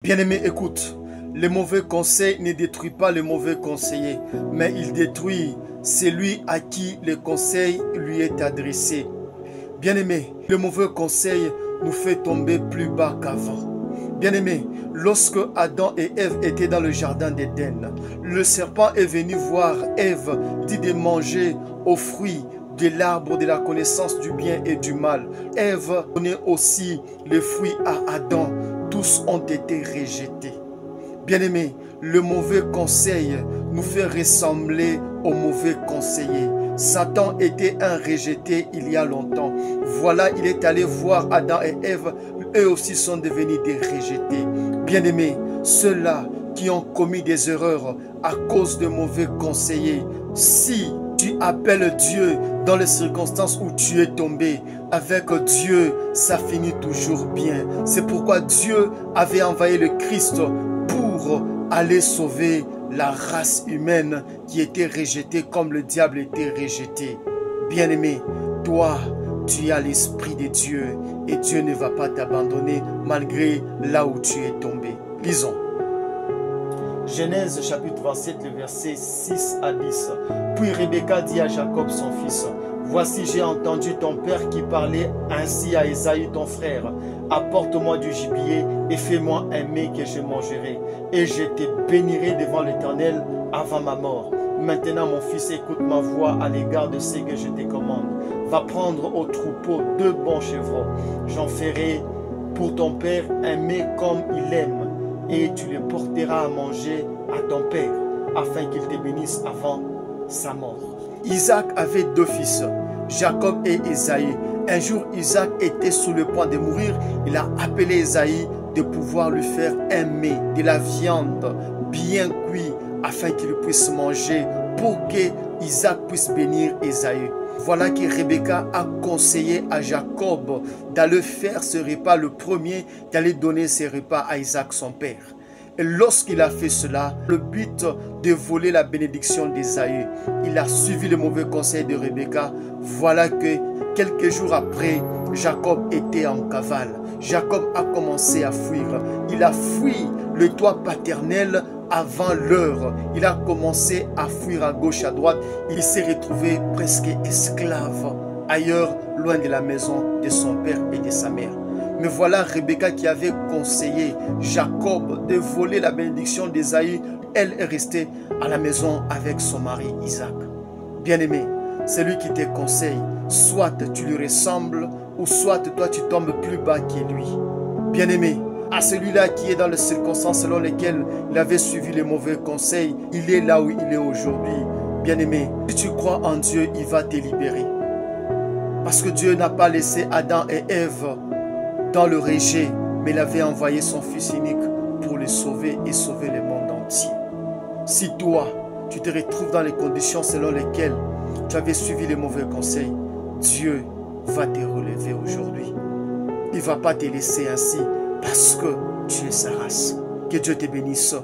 Bien-aimé, écoute, le mauvais conseil ne détruit pas le mauvais conseiller, mais il détruit celui à qui le conseil lui est adressé. Bien-aimé, le mauvais conseil nous fait tomber plus bas qu'avant. Bien-aimé, lorsque Adam et Ève étaient dans le jardin d'Éden, le serpent est venu voir Ève, dit de manger aux fruits de l'arbre de la connaissance du bien et du mal. Ève donnait aussi les fruits à Adam. Tous ont été rejetés. Bien-aimés, le mauvais conseil nous fait ressembler au mauvais conseiller. Satan était un rejeté il y a longtemps. Voilà, il est allé voir Adam et Ève. Eux aussi sont devenus des rejetés. Bien-aimés, ceux-là qui ont commis des erreurs à cause de mauvais conseillers, si tu appelles Dieu dans les circonstances où tu es tombé, avec Dieu, ça finit toujours bien. C'est pourquoi Dieu avait envoyé le Christ pour aller sauver la race humaine qui était rejetée comme le diable était rejeté. Bien-aimé, toi, tu as l'Esprit de Dieu et Dieu ne va pas t'abandonner malgré là où tu es tombé. Lisons. Genèse chapitre 27, le verset 6 à 10. Puis Rebecca dit à Jacob son fils, « Voici j'ai entendu ton père qui parlait ainsi à Ésaü ton frère. Apporte-moi du gibier et fais-moi un mets que je mangerai. Et je te bénirai devant l'Éternel avant ma mort. Maintenant mon fils, écoute ma voix à l'égard de ce que je te commande. Va prendre au troupeau 2 bons chevreaux. J'en ferai pour ton père un mets comme il aime. Et tu le porteras à manger à ton père, afin qu'il te bénisse avant sa mort. » Isaac avait 2 fils, Jacob et Ésaü. Un jour, Isaac était sur le point de mourir. Il a appelé Ésaü de pouvoir lui faire un mets, de la viande bien cuite, afin qu'il puisse manger, pour que Isaac puisse bénir Ésaü. Voilà que Rebecca a conseillé à Jacob d'aller faire ce repas le premier, d'aller donner ce repas à Isaac son père. Et lorsqu'il a fait cela, le but de voler la bénédiction d'Ésaü, il a suivi le mauvais conseil de Rebecca. Voilà que quelques jours après, Jacob était en cavale. Jacob a commencé à fuir. Il a fui le toit paternel avant l'heure. Il a commencé à fuir à gauche, à droite. Il s'est retrouvé presque esclave ailleurs, loin de la maison de son père et de sa mère. Mais voilà Rebecca qui avait conseillé Jacob de voler la bénédiction d'Ésaü. Elle est restée à la maison avec son mari Isaac. Bien-aimé, c'est lui qui te conseille. Soit tu lui ressembles, ou soit toi tu tombes plus bas que lui. Bien-aimé, à celui-là qui est dans les circonstances selon lesquelles il avait suivi les mauvais conseils, il est là où il est aujourd'hui. Bien-aimé, si tu crois en Dieu, il va te libérer. Parce que Dieu n'a pas laissé Adam et Ève dans le rejet, mais il avait envoyé son Fils unique pour le sauver et sauver le monde entier. Si toi, tu te retrouves dans les conditions selon lesquelles tu avais suivi les mauvais conseils, Dieu va te relever aujourd'hui. Il ne va pas te laisser ainsi parce que tu es sa race. Que Dieu te bénisse.